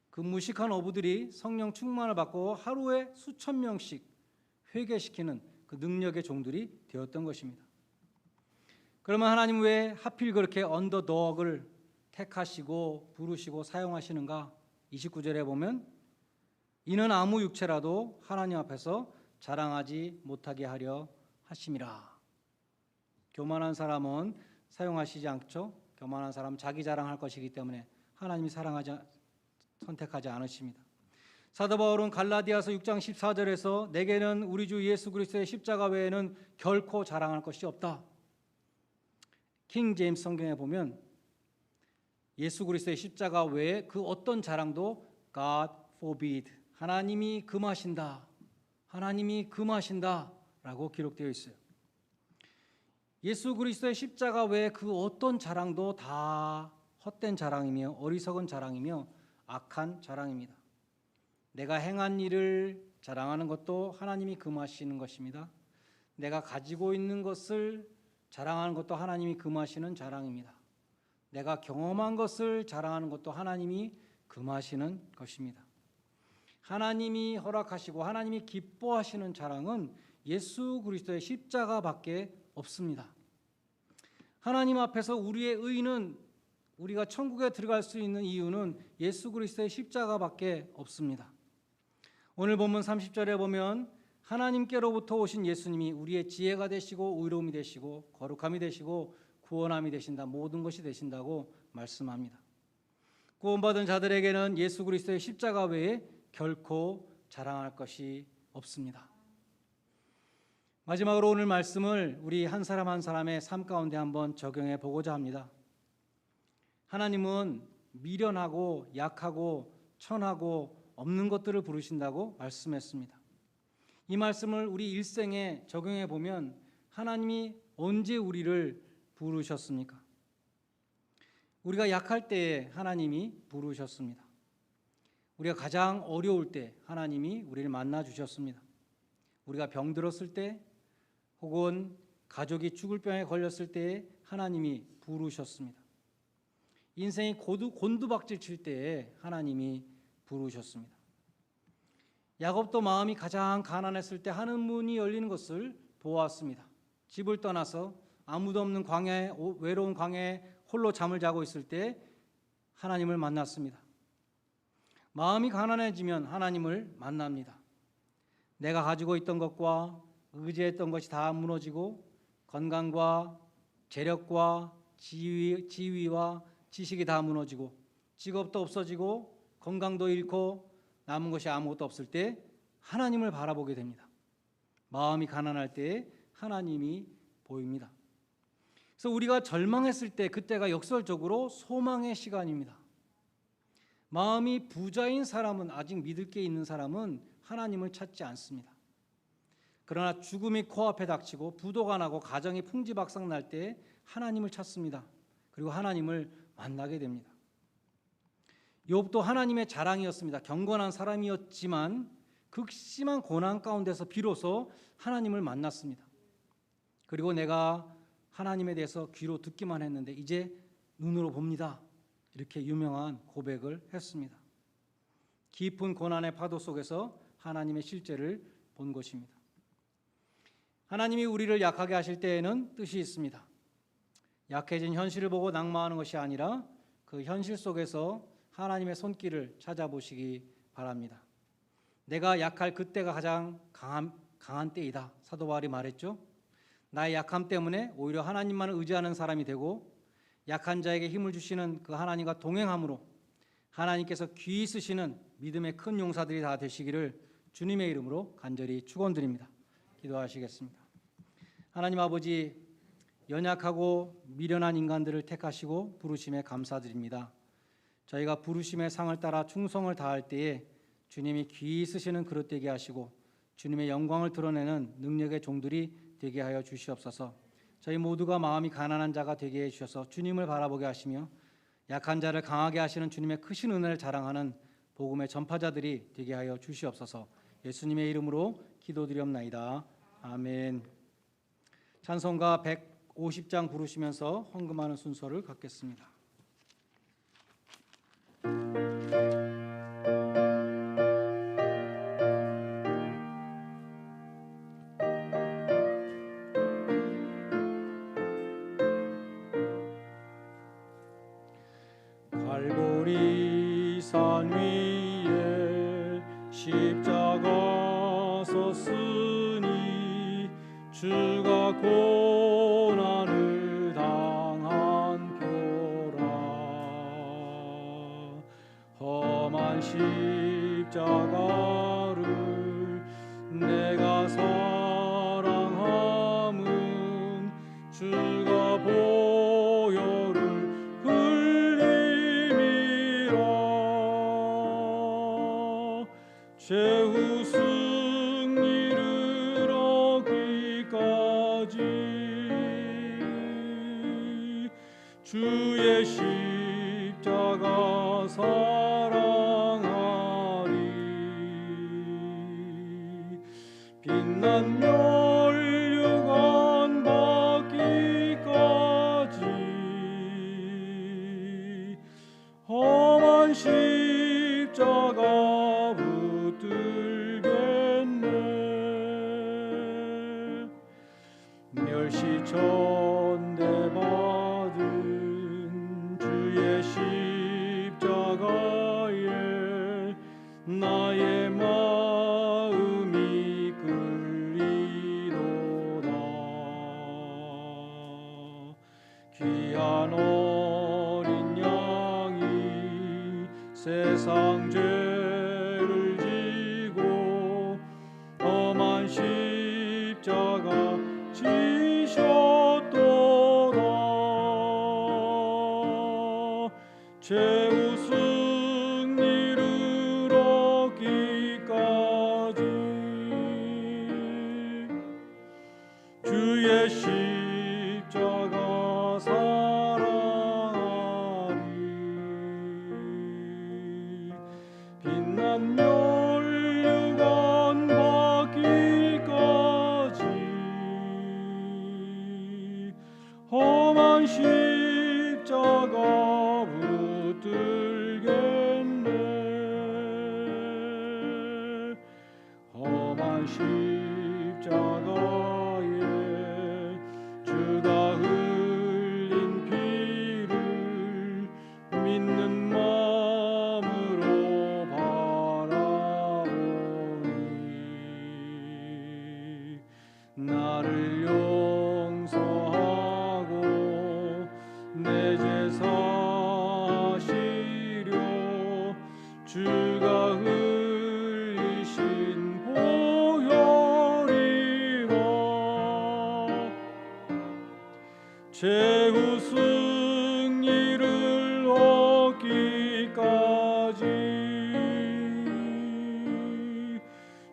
Speaker 1: 그 무식한 어부들이 성령 충만을 받고 하루에 수천 명씩 회개시키는 그 능력의 종들이 되었던 것입니다. 그러면 하나님 왜 하필 그렇게 언더독을 택하시고 부르시고 사용하시는가? 29절에 보면 이는 아무 육체라도 하나님 앞에서 자랑하지 못하게 하려 하심이라. 교만한 사람은 사용하시지 않죠. 교만한 사람은 자기 자랑할 것이기 때문에 하나님이 선택하지 않으십니다. 사도 바울은 갈라디아서 6장 14절에서 내게는 우리 주 예수 그리스도의 십자가 외에는 결코 자랑할 것이 없다. 킹 제임스 성경에 보면 예수 그리스도의 십자가 외에 그 어떤 자랑도 God forbid, 하나님이 금하신다, 하나님이 금하신다 라고 기록되어 있어요. 예수 그리스도의 십자가 외에 그 어떤 자랑도 다 헛된 자랑이며 어리석은 자랑이며 악한 자랑입니다. 내가 행한 일을 자랑하는 것도 하나님이 금하시는 것입니다. 내가 가지고 있는 것을 자랑하는 것도 하나님이 금하시는 자랑입니다. 내가 경험한 것을 자랑하는 것도 하나님이 금하시는 것입니다. 하나님이 허락하시고 하나님이 기뻐하시는 자랑은 예수 그리스도의 십자가밖에 없습니다. 하나님 앞에서 우리의 의는, 우리가 천국에 들어갈 수 있는 이유는 예수 그리스도의 십자가밖에 없습니다. 오늘 본문 30절에 보면 하나님께로부터 오신 예수님이 우리의 지혜가 되시고 의로움이 되시고 거룩함이 되시고 구원함이 되신다, 모든 것이 되신다고 말씀합니다. 구원받은 자들에게는 예수 그리스도의 십자가 외에 결코 자랑할 것이 없습니다. 마지막으로 오늘 말씀을 우리 한 사람 한 사람의 삶 가운데 한번 적용해 보고자 합니다. 하나님은 미련하고 약하고 천하고 없는 것들을 부르신다고 말씀했습니다. 이 말씀을 우리 일생에 적용해 보면 하나님이 언제 우리를 부르셨습니까? 우리가 약할 때에 하나님이 부르셨습니다. 우리가 가장 어려울 때 하나님이 우리를 만나 주셨습니다. 우리가 병들었을 때 혹은 가족이 죽을 병에 걸렸을 때에 하나님이 부르셨습니다. 인생이 곤두박질 칠 때에 하나님이 부르셨습니다. 야곱도 마음이 가장 가난했을 때 하늘 문이 열리는 것을 보았습니다. 집을 떠나서 아무도 없는 광야에, 외로운 광야에 홀로 잠을 자고 있을 때 하나님을 만났습니다. 마음이 가난해지면 하나님을 만납니다. 내가 가지고 있던 것과 의지했던 것이 다 무너지고 건강과 재력과 지위와 지식이 다 무너지고 직업도 없어지고 건강도 잃고 남은 것이 아무것도 없을 때 하나님을 바라보게 됩니다. 마음이 가난할 때 하나님이 보입니다. 그래서 우리가 절망했을 때 그때가 역설적으로 소망의 시간입니다. 마음이 부자인 사람은, 아직 믿을 게 있는 사람은 하나님을 찾지 않습니다. 그러나 죽음이 코앞에 닥치고 부도가 나고 가정이 풍지박상 날 때 하나님을 찾습니다. 그리고 하나님을 만나게 됩니다. 욥도 하나님의 자랑이었습니다. 경건한 사람이었지만 극심한 고난 가운데서 비로소 하나님을 만났습니다. 그리고 내가 하나님에 대해서 귀로 듣기만 했는데 이제 눈으로 봅니다. 이렇게 유명한 고백을 했습니다. 깊은 고난의 파도 속에서 하나님의 실제를 본 것입니다. 하나님이 우리를 약하게 하실 때에는 뜻이 있습니다. 약해진 현실을 보고 낭망하는 것이 아니라 그 현실 속에서 하나님의 손길을 찾아보시기 바랍니다. 내가 약할 그때가 가장 강한 때이다. 사도 바울이 말했죠. 나의 약함 때문에 오히려 하나님만을 의지하는 사람이 되고 약한 자에게 힘을 주시는 그 하나님과 동행함으로 하나님께서 귀히 쓰시는 믿음의 큰 용사들이 다 되시기를 주님의 이름으로 간절히 축원드립니다. 기도하시겠습니다. 하나님 아버지, 연약하고 미련한 인간들을 택하시고 부르심에 감사드립니다. 저희가 부르심의 상을 따라 충성을 다할 때에 주님이 귀히 쓰시는 그릇 되게 하시고 주님의 영광을 드러내는 능력의 종들이 되게 하여 주시옵소서. 저희 모두가 마음이 가난한 자가 되게 해주셔서 주님을 바라보게 하시며 약한 자를 강하게 하시는 주님의 크신 은혜를 자랑하는 복음의 전파자들이 되게 하여 주시옵소서. 예수님의 이름으로 기도드리옵나이다. 아멘. 찬송가 150장 부르시면서 헌금하는 순서를 갖겠습니다.
Speaker 2: 갈보리 산 위에 십자가 섰으니 주가 고난을 당한 표라. 험한 십자가를 내가 사랑함은 주가 보혈을 최후 승리를 얻기까지 주의 십자가 사랑하리. 빛난 멸류관 받기까지 험한 십자가 붙들겠네. 멸시천대 받은 주의 십자가에 나의 마음이 끌리도다. 귀한 어린 양이 세상 죄를 지고 험한 십자가 지셨도다. 최후 승리를 얻기까지 주의 십자가 사랑하리. 빛난 멸류관 받기까지 험한 십자가 붙들겠네. 험한 십자가에 주가 흘린 피를 믿는 마음으로 바라오니 나를 용서하고 내 죄 사시려 주가 흘리신 보혈이라. 최후 승리를 얻기까지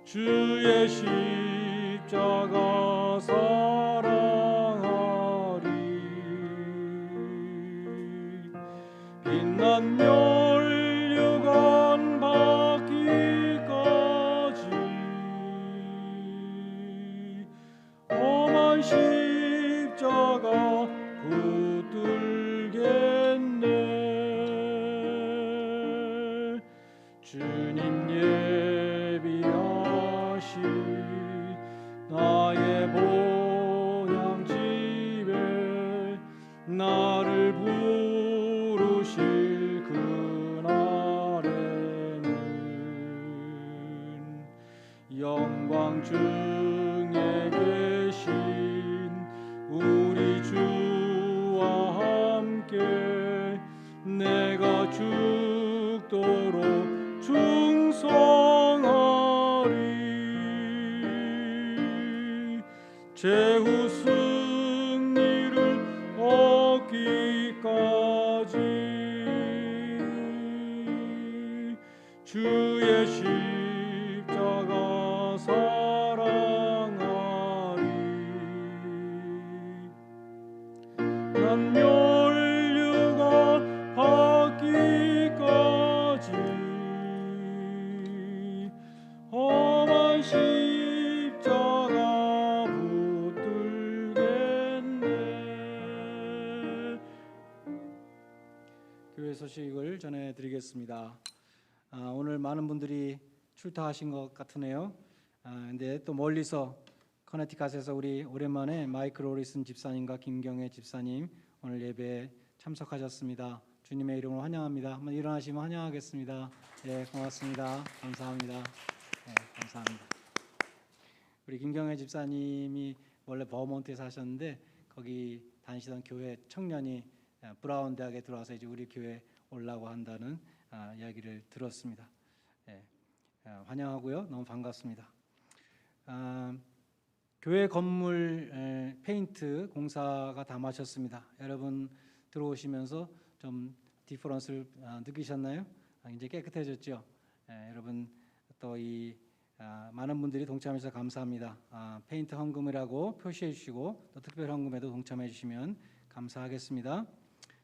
Speaker 2: 주의 십자가 사랑하리. 빛난 멸류관 받기까지 험한 십자가 붙들겠네. 주님 예비하신 나의 본향집에 나를 부르실 그날에는 영광 중에 계신 우리 주와 함께 내가 죽도록 충성하리. 최후 승리를 얻기까지 주의 십자가 사랑하리. 난 멸류관 받기까지 험한 십자가 붙들겠네. 교회 소식을 전해드리겠습니다. 오늘 많은 분들이 출타하신 것 같으네요. 근데 또 멀리서 커네티컷에서 우리 오랜만에 마이클 오리슨 집사님과 김경애 집사님 오늘 예배에 참석하셨습니다. 주님의 이름으로 환영합니다. 한번 일어나시면 환영하겠습니다. 네, 고맙습니다. 감사합니다. 네, 감사합니다. 우리 김경애 집사님이 원래 버몬트에 사셨는데 거기 다니시던 교회 청년이 브라운 대학에 들어와서 이제 우리 교회 올라고 한다는 이야기를 들었습니다. 네, 환영하고요. 너무 반갑습니다. 교회 건물 페인트 공사가 다 마쳤습니다. 여러분 들어오시면서 좀 디퍼런스를 느끼셨나요? 이제 깨끗해졌죠. 여러분 또 이 많은 분들이 동참해 주셔서 감사합니다. 페인트 헌금이라고 표시해 주시고 또 특별 헌금에도 동참해 주시면 감사하겠습니다.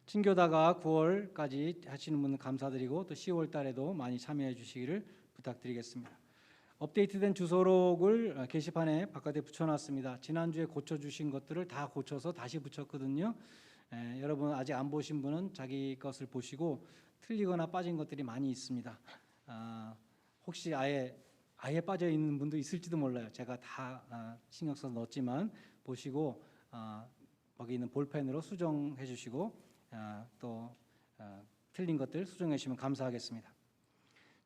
Speaker 2: 친교다가 9월까지 하시는 분은 감사드리고 또 10월 달에도 많이 참여해 주시기를 부탁드리겠습니다. 업데이트된 주소록을 게시판에 바깥에 붙여놨습니다. 지난주에 고쳐주신 것들을 다 고쳐서 다시 붙였거든요. 여러분 아직 안 보신 분은 자기 것을 보시고 틀리거나 빠진 것들이 많이 있습니다. 혹시 아예 빠져 있는 분도 있을지도 몰라요. 제가 다 신경 써서 넣었지만 보시고 거기 있는 볼펜으로 수정해 주시고 또 틀린 것들 수정해 주시면 감사하겠습니다.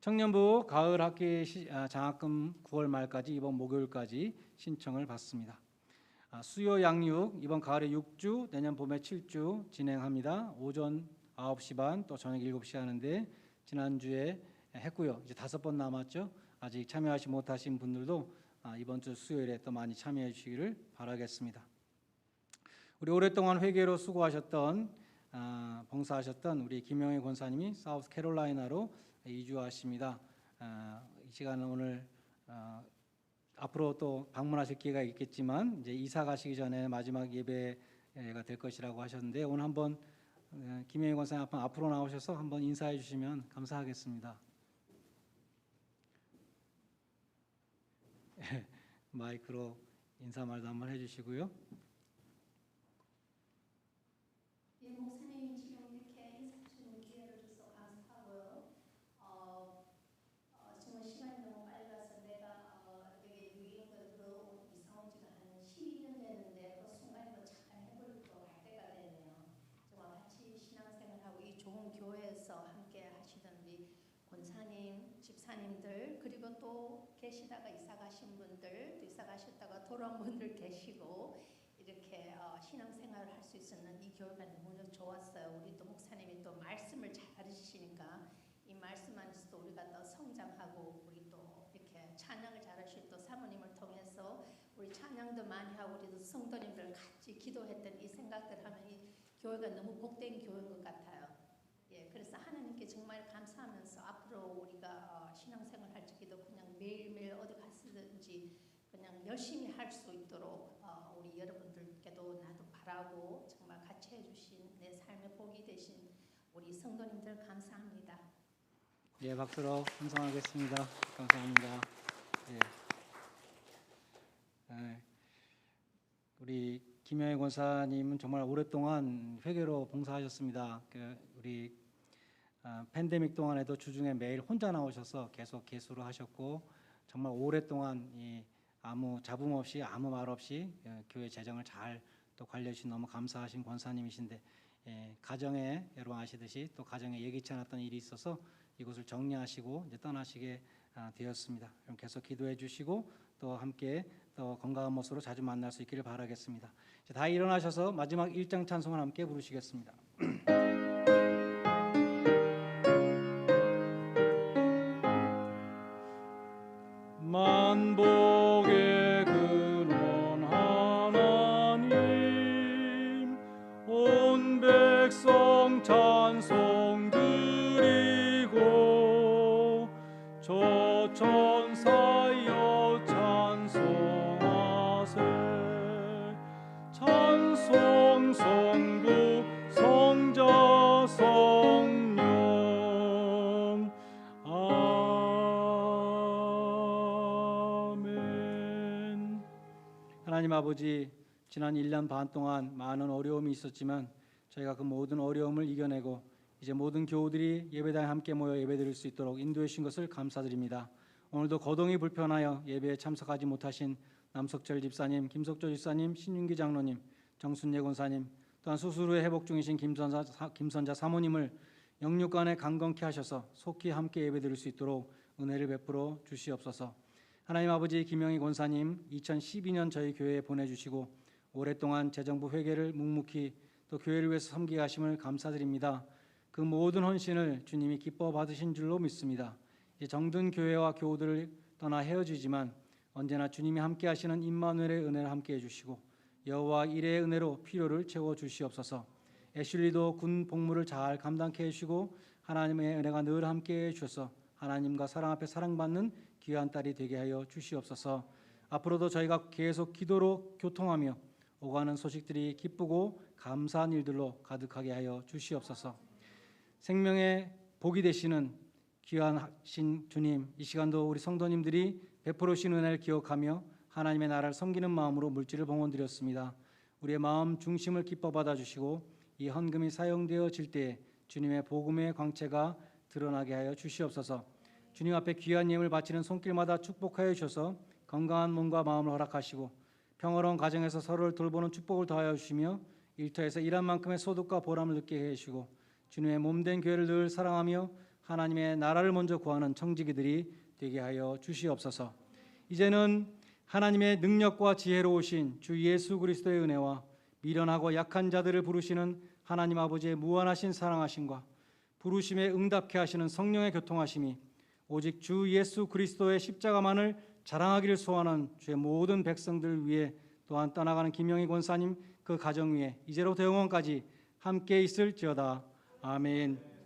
Speaker 2: 청년부 가을 학기 장학금 9월 말까지 이번 목요일까지 신청을 받습니다. 수요 양육 이번 가을에 6주, 내년 봄에 7주 진행합니다. 오전 9시 반 또 저녁 7시 하는데 지난주에 했고요. 이제 5번 남았죠. 아직 참여하지 못하신 분들도 이번 주 수요일에 또 많이 참여해 주시기를 바라겠습니다. 우리 오랫동안 회계로 수고하셨던 봉사하셨던 우리 김영애 권사님이 사우스 캐롤라이나로 이주하십니다. 이 시간은 오늘 앞으로 또 방문하실 기회가 있겠지만 이제 이사 가시기 전에 마지막 예배가 될 것이라고 하셨는데 오늘 한번 김영애 권사님 앞으로 나오셔서 한번 인사해 주시면 감사하겠습니다. 마이크로 인사 말도 한번 해주시고요.
Speaker 4: 예, 목사님 지금 이렇게 인사주시는 기회를 줘서 감사하고요. 정말 시간이 너무 빨리 가서 내가 여기 뉴잉글랜드로 이사 온 지가 한 12년 됐는데 그 순간에 잠깐 해보려고 할 때가 되네요. 정말 같이 신앙생활하고 이 좋은 교회에서 함께 하시던 우리 권사님, 집사님들 그리고 또 계시다가 이사 가신 분들, 또 이사 가셨다가 돌아온 분들 계시고 이렇게 신앙생활을 할 수 있었는 이 교회가 너무 좋았어요. 우리 또 목사님이 또 말씀을 잘 해주시니까 이 말씀 안에서도 우리가 또 성장하고 우리 또 이렇게 찬양을 잘하실 또 사모님을 통해서 우리 찬양도 많이 하고 우리도 성도님들 같이 기도했던 이 생각들 하면 이 교회가 너무 복된 교회인 것 같아요. 예, 그래서 하나님께 정말 감사하면서 앞으로 우리가 신앙생활 할 적에도 그냥 매일매일 어디 갔든지 그냥 열심히 할 수 있도록 우리 여러분들께도 나도 바라고 정말 같이 해주신 내 삶의 복이 되신 우리 성도님들 감사합니다.
Speaker 2: 예, 박수로 감사하겠습니다. 감사합니다. 예. 우리 김영애 권사님은 정말 오랫동안 회계로 봉사하셨습니다. 우리 팬데믹 동안에도 주중에 매일 혼자 나오셔서 계속 개수를 하셨고 정말 오랫동안 아무 잡음 없이 아무 말 없이 교회 재정을 잘 또 관리해 주신 너무 감사하신 권사님이신데 가정에 여러분 아시듯이 또 가정에 예기치 않았던 일이 있어서 이곳을 정리하시고 이제 떠나시게 되었습니다. 그럼 계속 기도해 주시고 또 함께 또 건강한 모습으로 자주 만날 수 있기를 바라겠습니다. 이제 다 일어나셔서 마지막 1장 찬송을 함께 부르시겠습니다. 만복의 근원 하나님 온 백성 찬송 드리고 조천사여 찬송하세 찬송 성부 성자 성령 아멘. 하나님 아버지, 지난 1년 반 동안 많은 어려움이 있었지만 저희가 그 모든 어려움을 이겨내고 이제 모든 교우들이 예배당에 함께 모여 예배드릴 수 있도록 인도해 주신 것을 감사드립니다. 오늘도 거동이 불편하여 예배에 참석하지 못하신 남석철 집사님, 김석조 집사님, 신윤기 장로님, 정순예 권사님, 또한 수술 후에 회복 중이신 김선자 사모님을 영육간에 강건케 하셔서 속히 함께 예배드릴 수 있도록 은혜를 베풀어 주시옵소서. 하나님 아버지, 김영희 권사님 2012년 저희 교회에 보내주시고 오랫동안 재정부 회계를 묵묵히 또 교회를 위해서 섬기게 하심을 감사드립니다. 그 모든 헌신을 주님이 기뻐 받으신 줄로 믿습니다. 이제 정든 교회와 교우들을 떠나 헤어지지만 언제나 주님이 함께 하시는 임마누엘의 은혜를 함께 해주시고 여호와 이레의 은혜로 필요를 채워 주시옵소서. 애슐리도 군 복무를 잘 감당케 해주시고 하나님의 은혜가 늘 함께 해주셔서 하나님과 사랑 앞에 사랑받는 귀한 딸이 되게 하여 주시옵소서. 앞으로도 저희가 계속 기도로 교통하며 오가는 소식들이 기쁘고 감사한 일들로 가득하게 하여 주시옵소서. 생명의 복이 되시는 귀하신 주님, 이 시간도 우리 성도님들이 베풀으신 은혜를 기억하며 하나님의 나라를 섬기는 마음으로 물질을 봉헌드렸습니다. 우리의 마음 중심을 기뻐 받아주시고 이 헌금이 사용되어질 때에 주님의 복음의 광채가 드러나게 하여 주시옵소서. 주님 앞에 귀한 예물 바치는 손길마다 축복하여 주셔서 건강한 몸과 마음을 허락하시고 평화로운 가정에서 서로를 돌보는 축복을 더하여 주시며 일터에서 일한 만큼의 소득과 보람을 느끼게 해주시고 주님의 몸된 교회를 늘 사랑하며 하나님의 나라를 먼저 구하는 청지기들이 되게 하여 주시옵소서. 이제는 하나님의 능력과 지혜로우신 주 예수 그리스도의 은혜와 미련하고 약한 자들을 부르시는 하나님 아버지의 무한하신 사랑하심과 부르심에 응답케 하시는 성령의 교통하심이 오직 주 예수 그리스도의 십자가만을 자랑하기를 소원하는 주의 모든 백성들 위해 또한 떠나가는 김영희 권사님 그 가정 위에 이제로부터 영원까지 함께 있을지어다. 아멘.